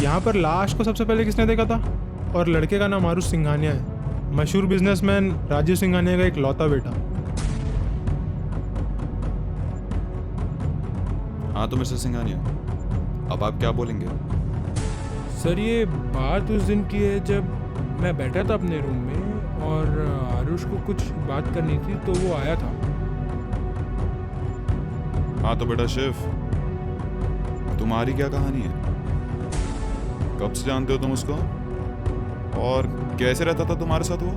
यहाँ पर लाश को सबसे पहले किसने देखा था? और लड़के का नाम आरुष सिंघानिया है, मशहूर बिजनेसमैन राजीव सिंघानिया का एक लौता बेटा। हाँ तो मिस्टर सिंघानिया, अब आप क्या बोलेंगे? सर ये बात उस दिन की है जब मैं बैठा था अपने रूम में और आरुष को कुछ बात करनी थी तो वो आया था। हाँ तो बेटा शिव, तुम्हारी क्या कहानी है? कब से जानते हो तुम उसको? और कैसे रहता था तुम्हारे साथ वो?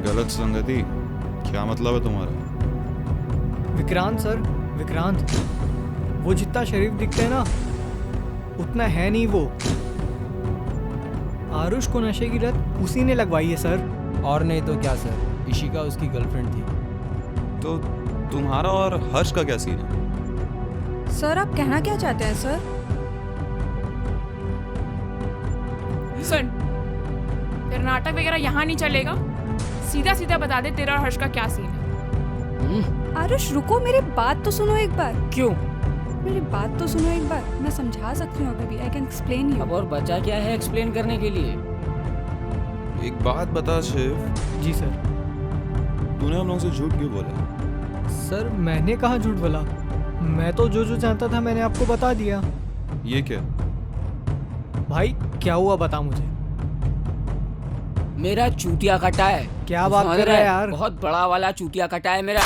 गलत संगति, क्या मतलब है तुम्हारा? विक्रांत सर, विक्रांत, वो जितना शरीफ दिखते हैं ना उतना है नहीं वो। आरुष को नशे की लत उसी ने लगवाई है सर। और नहीं तो क्या सर, इशिका उसकी गर्लफ्रेंड थी। तो तुम्हारा और हर्ष का क्या सीन है? सर आप कहना क्या चाहते हैं सर? सुन, तेरा नाटक वगैरह यहाँ नहीं चलेगा। सीधा सीधा बता दे तेरा और हर्ष का क्या सीन है। आरुष रुको, मेरी बात तो सुनो एक बार। क्यों? मेरी बात तो सुनो एक बार, मैं समझा सकती हूँ अभी भी। I can explain you. अब और बचा क्या है एक्सप्लेन करने के लिए? एक बात बता शिव, जी सर। तूने हम लोगों से झूठ क्यों बोला? सर मैंने कहाँ झूठ बोला, मैं तो जो जो जानता था मैंने आपको बता दिया। ये क्या? भाई क्या हुआ बता मुझे। मेरा चूतिया कटा है। क्या बात कर रहा है यार? बहुत बड़ा वाला चूतिया कटा है मेरा।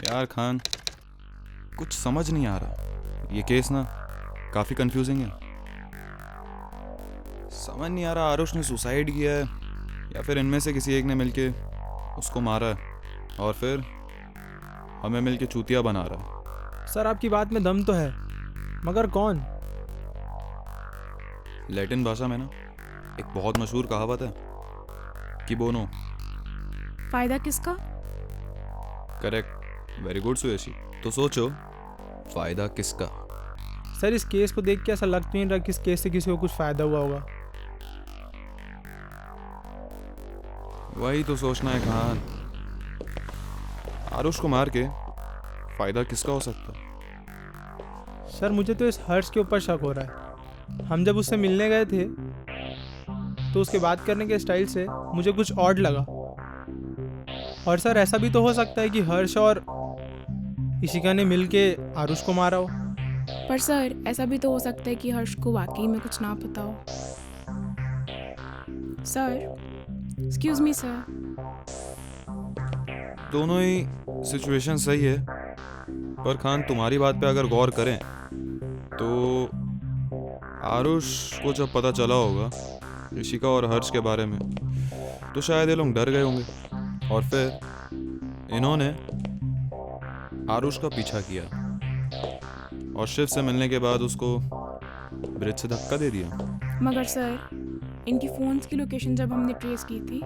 यार खान, कुछ समझ नहीं आ रहा। ये केस ना काफी कंफ्यूजिंग है। समझ नहीं आ रहा आरुष ने सुसाइड किया है या फिर इनमें से किसी एक ने मिलके उसको मारा है और फिर हमें मिलके चूतिया बना रहा है। सर आपकी बात में दम तो है, मगर कौन? लैटिन भाषा में ना एक बहुत मशहूर कहावत है कि बोनो। फायदा किसका? Correct, very good Suyashi. तो सोचो, फायदा किसका? सर इस केस को देख के ऐसा लग नहीं रहा कि इस केस से किसी को कुछ फायदा हुआ होगा। वही तो सोचना है खान। आरुष को मार के फायदा किसका हो सकता? सर मुझे तो इस हर्ष के ऊपर शक हो रहा है। हम जब उससे मिलने गए थे तो उसके बात करने के स्टाइल से मुझे कुछ ऑड लगा। और सर ऐसा भी तो हो सकता है कि हर्ष और इशिका ने मिलके आरुष को मारा हो। पर सर ऐसा भी तो हो सकता है कि हर्ष को वाकई में कुछ ना पता हो। Sir, excuse me sir. दोनों ही सिचुएशन सही है, पर खान तुम्हारी बात पे अगर गौर करें तो आरुष को जब पता चला होगा इशिका और हर्ष के बारे में तो शायद ये लोग डर गए होंगे और फिर इन्होंने आरुष का पीछा किया और शिव से मिलने के बाद उसको ब्रिज से धक्का दे दिया। मगर सर इनकी फ़ोन्स की लोकेशन जब हमने ट्रेस की थी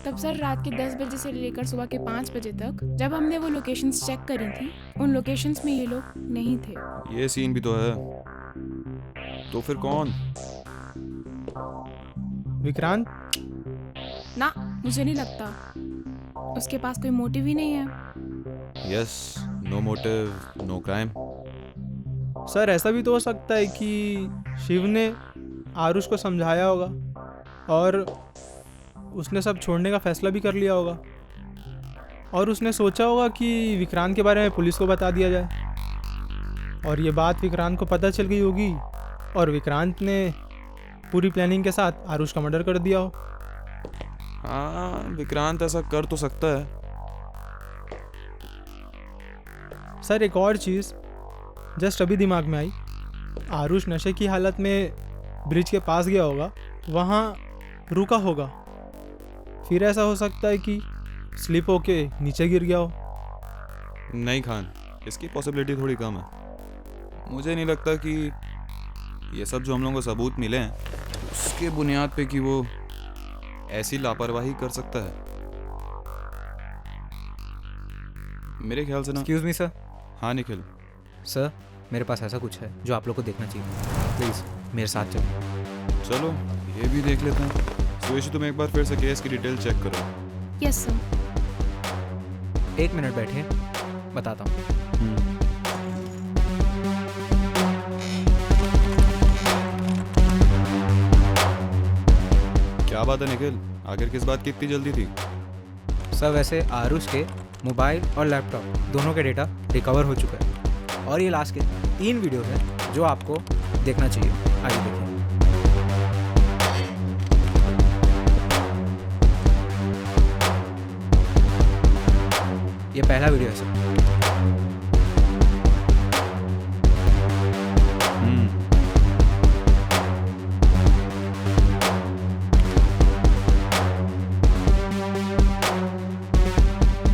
तब सर रात के 10 बजे से लेकर सुबह के 5 बजे तक जब हमने वो लोकेशंस चेक करी थी उन लोकेशंस में ये लोग नहीं थे। ये सीन भी तो है। तो फिर कौन? विक्रांत। ना, मुझे नहीं लगता। उसके पास कोई मोटिव ही नहीं है। Yes, no motive, no crime. Sir ऐसा भी तो हो सकता है कि शिव ने आरुष को समझाया होगा और उसने सब छोड़ने का फैसला भी कर लिया होगा, और उसने सोचा होगा कि विक्रांत के बारे में पुलिस को बता दिया जाए, और ये बात विक्रांत को पता चल गई होगी और विक्रांत ने पूरी प्लानिंग के साथ आरुष का मर्डर कर दिया हो। हाँ, विक्रांत ऐसा कर तो सकता है। सर एक और चीज़ जस्ट अभी दिमाग में आई, आरुष नशे की हालत में ब्रिज के पास गया होगा, वहाँ रुका होगा, फिर ऐसा हो सकता है कि स्लिप होके नीचे गिर गया हो। नहीं खान, इसकी पॉसिबिलिटी थोड़ी कम है। मुझे नहीं लगता कि ये सब जो हम लोगों को सबूत मिले हैं उसके बुनियाद पे कि वो ऐसी लापरवाही कर सकता है। मेरे ख्याल से ना। Excuse me sir. हाँ निखिल। सर मेरे पास ऐसा कुछ है जो आप लोग को देखना चाहिए, प्लीज़ मेरे साथ चलो। चलो ये भी देख लेते हैं। सुयश तुम एक बार फिर से केस की डिटेल चेक करो। Yes sir. 1 मिनट बैठिए, बताता हूँ। क्या बात है निखिल, आखिर किस बात की इतनी जल्दी थी? सर वैसे आरुष के मोबाइल और लैपटॉप दोनों के डेटा रिकवर हो चुका है, और ये लास्ट के 3 वीडियो हैं जो आपको देखना चाहिए। आइए देखिए। ये पहला वीडियो है सर।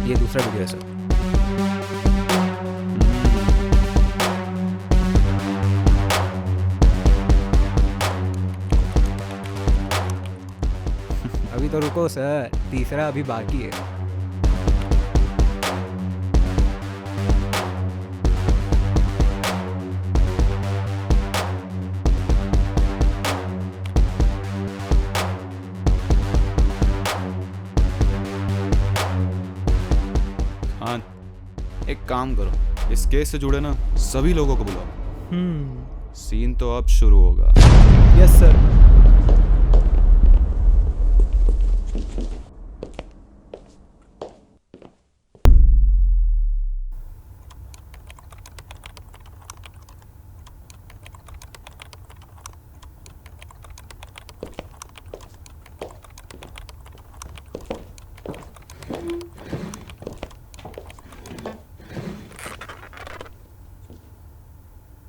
ये दूसरा वीडियो है सर। अभी तो रुको सर, तीसरा अभी बाकी है। हाँ, एक काम करो, इस केस से जुड़े ना सभी लोगों को बुलाओ। सीन तो अब शुरू होगा। Yes sir.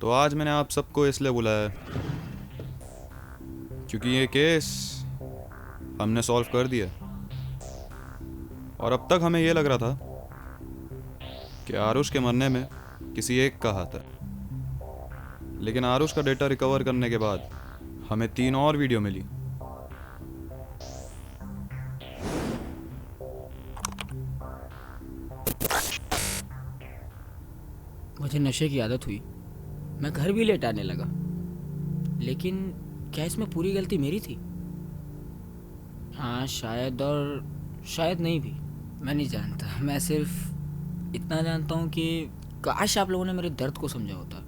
तो आज मैंने आप सबको इसलिए बुलाया है क्योंकि ये केस हमने सॉल्व कर दिया, और अब तक हमें ये लग रहा था कि आरुष के मरने में किसी एक का हाथ है, लेकिन आरुष का डेटा रिकवर करने के बाद हमें 3 और वीडियो मिली। मुझे नशे की आदत हुई, मैं घर भी लेट आने लगा, लेकिन क्या इसमें पूरी गलती मेरी थी? हाँ शायद, और शायद नहीं भी, मैं नहीं जानता। मैं सिर्फ इतना जानता हूँ कि काश आप लोगों ने मेरे दर्द को समझा होता।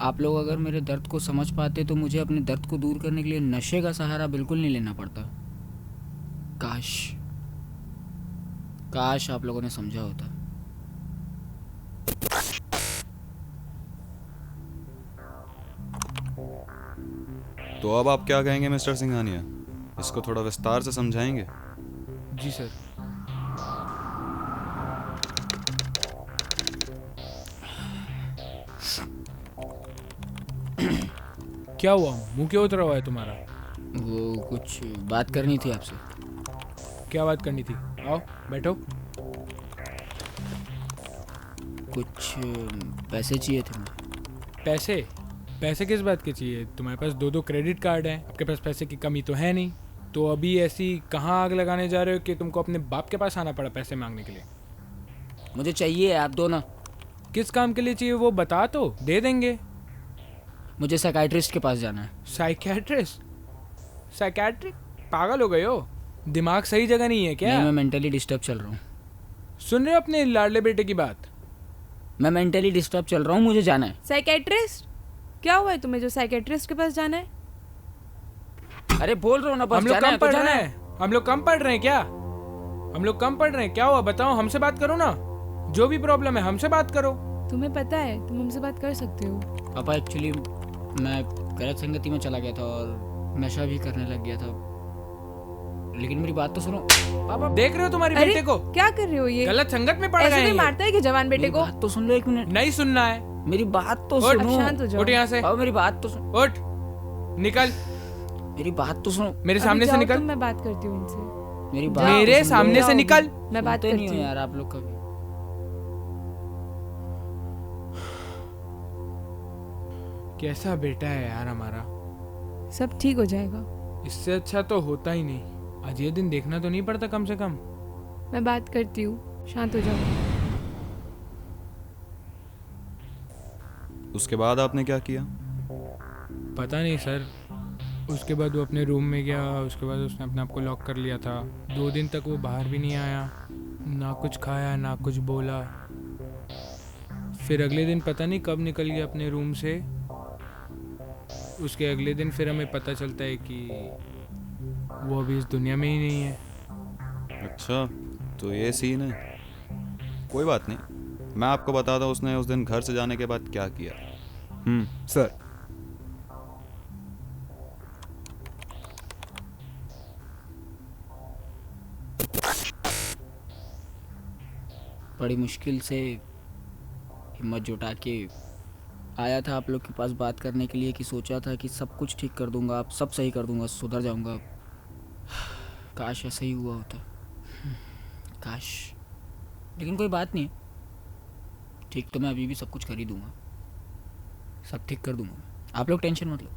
आप लोग अगर मेरे दर्द को समझ पाते तो मुझे अपने दर्द को दूर करने के लिए नशे का सहारा बिल्कुल नहीं लेना पड़ता। काश काश आप लोगों ने समझा होता। तो अब आप क्या कहेंगे मिस्टर सिंघानिया? इसको थोड़ा विस्तार से समझाएंगे? जी सर। क्या हुआ, मुंह क्यों उतरा हुआ है तुम्हारा? वो कुछ बात करनी थी आपसे। क्या बात करनी थी? आओ बैठो। कुछ पैसे चाहिए थे मुझे। पैसे? पैसे किस बात के चाहिए? तुम्हारे पास 2 क्रेडिट कार्ड हैं, आपके पास पैसे की कमी तो है नहीं। तो अभी ऐसी कहाँ आग लगाने जा रहे हो कि तुमको अपने बाप के पास आना पड़ा पैसे मांगने के लिए? मुझे चाहिए, आप दो ना। किस काम के लिए चाहिए वो बता, तो दे देंगे। मुझे साइकाइट्रिस्ट के पास जाना है। साइकियाट्रिस्ट? साइकियाट्रिक? पागल हो गए हो? दिमाग सही जगह नहीं है क्या? नहीं, मैं मेंटली डिस्टर्ब चल रहा हूँ। सुन रहे हो अपने लाडले बेटे की बात? मैं मेंटली डिस्टर्ब चल रहा हूँ, मुझे जाना है। साइकेट्रिस्ट? क्या हुआ है तुम्हें जो साइकेट्रिस्ट के पास जाना है? अरे बोल रहा हूँ ना, बस हम लोग जाना कम है तो पढ़ जाना रहे है। हैं। हम लोग कम पढ़ रहे हैं क्या? हम लोग कम पढ़ रहे हैं? क्या हुआ बताओ, हमसे बात करो ना। जो भी प्रॉब्लम है हमसे बात करो। तुम्हें पता है तुम हमसे बात कर सकते हो। पापा एक्चुअली मैं गलत संगति में चला गया था और नशा भी करने लग गया था, लेकिन मेरी बात तो सुनो। पापा देख रहे हो तुम्हारे अरे बेटे को? क्या कर रहे हो ये? गलत संगत में पड़ ऐसे गए हैं कोई ये। मारता है कि जवान बेटे मेरी को? बात तो सुन लो, एक मिनट। नहीं सुनना है। मेरी बात तो उठ, अब सुनो। शांत हो जाओ। उठ यहाँ से, पापा मेरी बात तो सुनो। उठ, निकल मेरी बात तो सुनो। मेरे अभी सामने से जाओ निकल। तुम, मैं बात करती हूँ इनसे। मेरी जाओ, बात तो मेरे सुन सामने लो। से निकल। मैं बात सुनते नहीं करती हो हूँ। यार आप लोग कभी। कैसा बेटा है यार हमारा। सब ठीक हो जाएगा। इससे अच्छा तो होता ही नहीं। आज ये दिन देखना तो नहीं पड़ता कम से कम। मैं बात करती हूँ, शांत हो जाओ। उसके बाद आपने क्या किया? पता नहीं सर। उसके बाद वो अपने रूम में गया, उसके बाद उसने अपने आप को लॉक कर लिया था। 2 दिन तक वो बाहर भी नहीं आया, ना कुछ खाया ना कुछ बोला। फिर अगले दिन पता नहीं कब निकल गया अपने रूम से। उसके अगले दिन फिर हमें पता चलता है कि वो अभी इस दुनिया में ही नहीं है। अच्छा, तो ये सीन है। कोई बात नहीं, मैं आपको बताता हूँ उसने उस दिन घर से जाने के बाद क्या किया। सर, बड़ी मुश्किल से हिम्मत जुटा के आया था आप लोग के पास बात करने के लिए, कि सोचा था कि सब कुछ ठीक कर दूंगा, आप सब सही कर दूंगा, सुधर जाऊंगा। काश ऐसा ही हुआ होता, काश। लेकिन कोई बात नहीं, ठीक तो मैं अभी भी सब कुछ कर ही दूंगा, सब ठीक कर दूंगा। आप लोग टेंशन मत लो।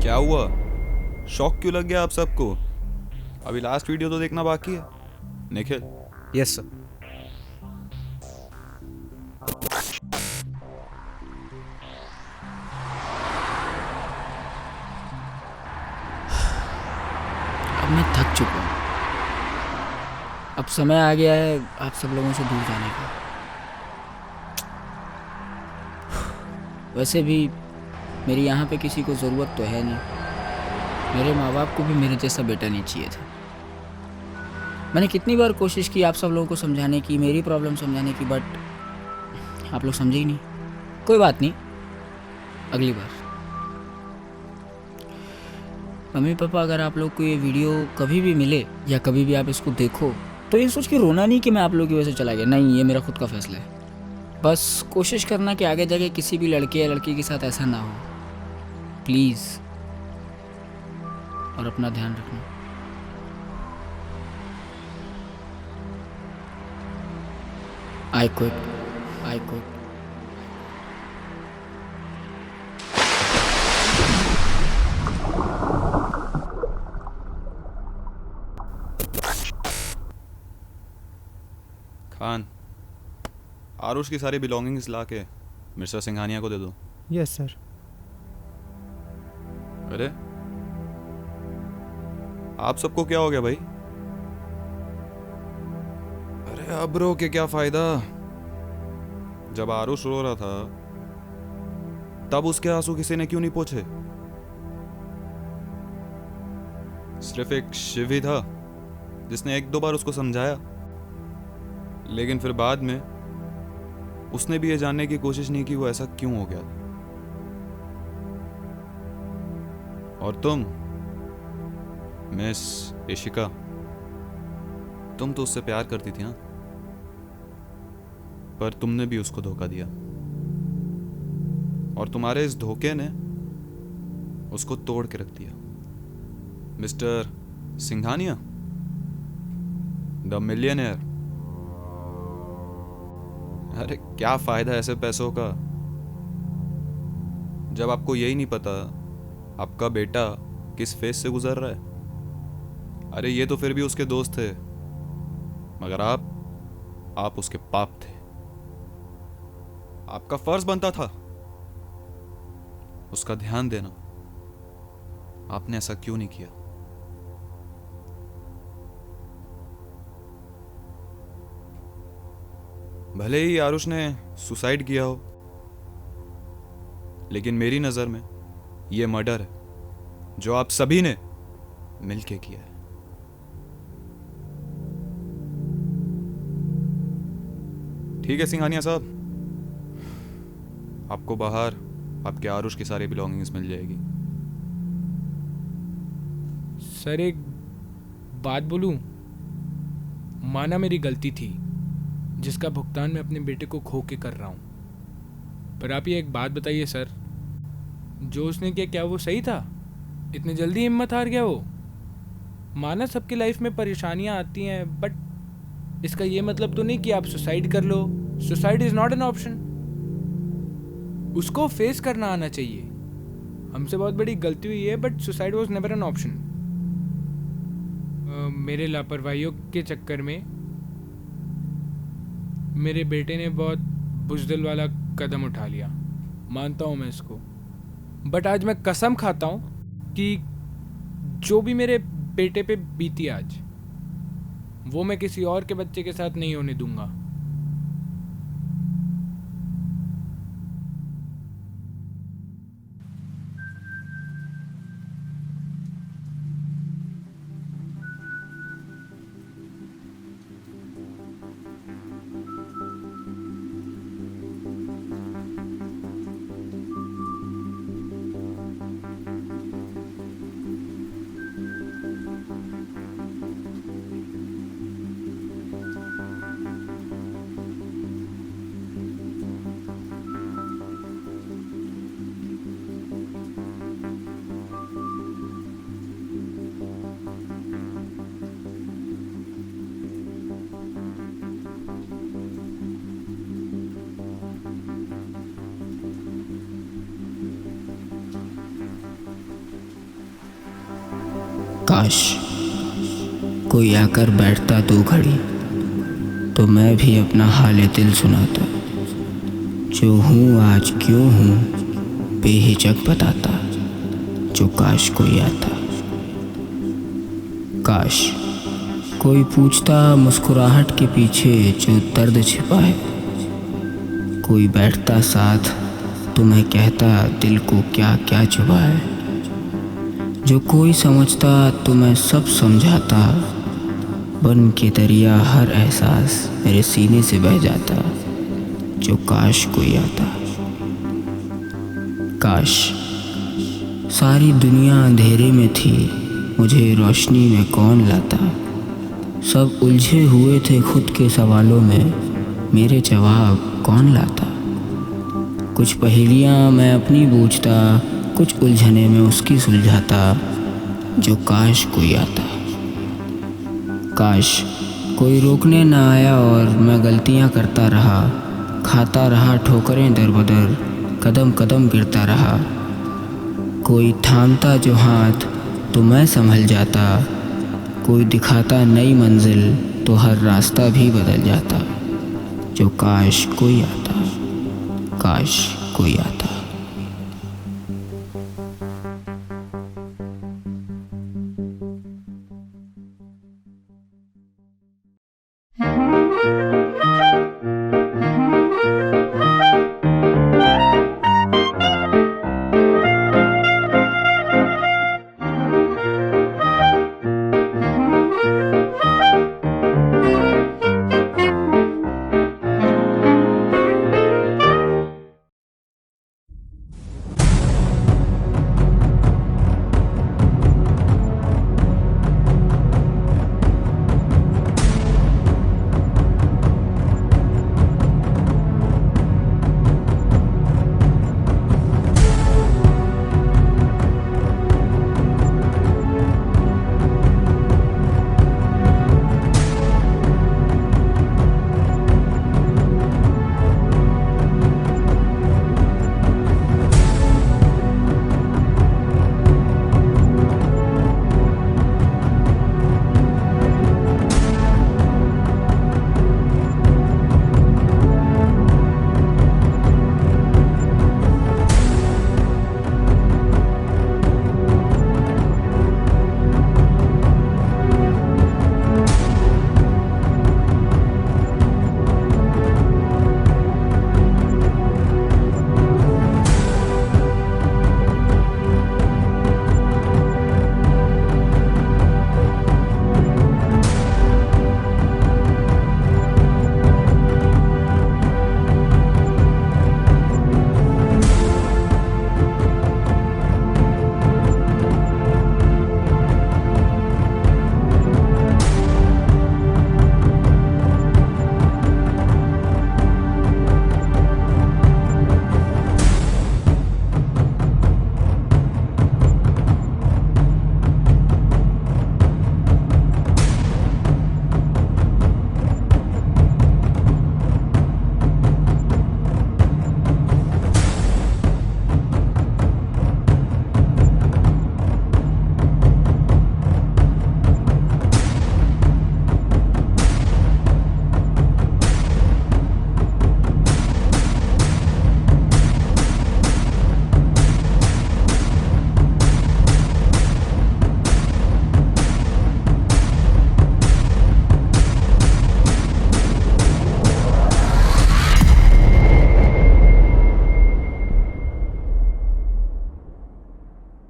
क्या हुआ? शॉक क्यों लग गया आप सबको? अभी लास्ट वीडियो तो देखना बाकी है। Nikhil, yes sir. अब मैं थक चुका हूँ। अब समय आ गया है आप सब लोगों से दूर जाने का। वैसे भी मेरी यहाँ पे किसी को ज़रूरत तो है नहीं। मेरे माँ बाप को भी मेरे जैसा बेटा नहीं चाहिए था। मैंने कितनी बार कोशिश की आप सब लोगों को समझाने की, मेरी प्रॉब्लम समझाने की, बट आप लोग समझे ही नहीं। कोई बात नहीं, अगली बार। मम्मी पापा, अगर आप लोग को ये वीडियो कभी भी मिले या कभी भी आप इसको देखो, तो ये सोच के रोना नहीं कि मैं आप लोगों की वजह से चला गया। नहीं, ये मेरा खुद का फैसला है। बस कोशिश करना कि आगे जाके किसी भी लड़के या लड़की के साथ ऐसा ना हो, प्लीज़। और अपना ध्यान रखना। I quit. खान, आरुष की सारी बिलोंगिंग्स ला के मिस्टर सिंघानिया को दे दो। Yes sir. अरे आप सबको क्या हो गया भाई? अरे अब रो के क्या फायदा? जब आरुष रो रहा था तब उसके आंसू किसी ने क्यों नहीं पोंछे? सिर्फ एक शिव ही था जिसने एक दो बार उसको समझाया, लेकिन फिर बाद में उसने भी ये जानने की कोशिश नहीं की वो ऐसा क्यों हो गया था। और तुम मिस इशिका, तुम तो उससे प्यार करती थी, हाँ, पर तुमने भी उसको धोखा दिया और तुम्हारे इस धोखे ने उसको तोड़ के रख दिया। Mister Singhania, the millionaire. अरे क्या फायदा ऐसे पैसों का जब आपको यही नहीं पता आपका बेटा किस फेज से गुजर रहा है। अरे ये तो फिर भी उसके दोस्त थे, मगर आप उसके पाप थे। आपका फर्ज बनता था उसका ध्यान देना। आपने ऐसा क्यों नहीं किया? भले ही आरुष ने सुसाइड किया हो, लेकिन मेरी नजर में यह मर्डर है जो आप सभी ने मिलके किया है। ठीक है सिंघानिया साहब, आपको बाहर आपके आरुष की सारी बिलोंगिंग्स मिल जाएगी। सर एक बात बोलूं, माना मेरी गलती थी जिसका भुगतान मैं अपने बेटे को खो के कर रहा हूं, पर आप ये एक बात बताइए सर, जो उसने किया क्या वो सही था? इतनी जल्दी हिम्मत हार गया वो? माना सबकी लाइफ में परेशानियां आती हैं, बट इसका ये मतलब तो नहीं कि आप सुसाइड कर लो। Suicide is not an option. उसको फेस करना आना चाहिए। हमसे बहुत बड़ी गलती हुई है, but suicide was never an option. मेरे लापरवाहियों के चक्कर में मेरे बेटे ने बहुत बुज़दिल वाला कदम उठा लिया, मानता हूँ मैं इसको, बट आज मैं कसम खाता हूँ कि जो भी मेरे बेटे पे बीती आज, वो मैं किसी और के बच्चे के साथ नहीं होने दूंगा। काश कोई आकर बैठता 2 घड़ी तो मैं भी अपना हाल दिल सुनाता। जो हूँ आज क्यों हूँ बेहिचक बताता। जो काश कोई आता, काश कोई पूछता मुस्कुराहट के पीछे जो दर्द छिपा है। कोई बैठता साथ तो मैं कहता दिल को क्या क्या चुभा है। जो कोई समझता तो मैं सब समझाता। बन के दरिया हर एहसास मेरे सीने से बह जाता। जो काश कोई आता, काश सारी दुनिया अंधेरे में थी, मुझे रोशनी में कौन लाता। सब उलझे हुए थे खुद के सवालों में, मेरे जवाब कौन लाता। कुछ पहेलियाँ मैं अपनी बूझता, कुछ उलझने में उसकी सुलझाता। जो काश कोई आता, काश कोई रोकने ना आया और मैं गलतियां करता रहा। खाता रहा ठोकरें दर बदर, कदम कदम गिरता रहा। कोई थामता जो हाथ तो मैं संभल जाता। कोई दिखाता नई मंजिल तो हर रास्ता भी बदल जाता। जो काश कोई आता, काश कोई आता।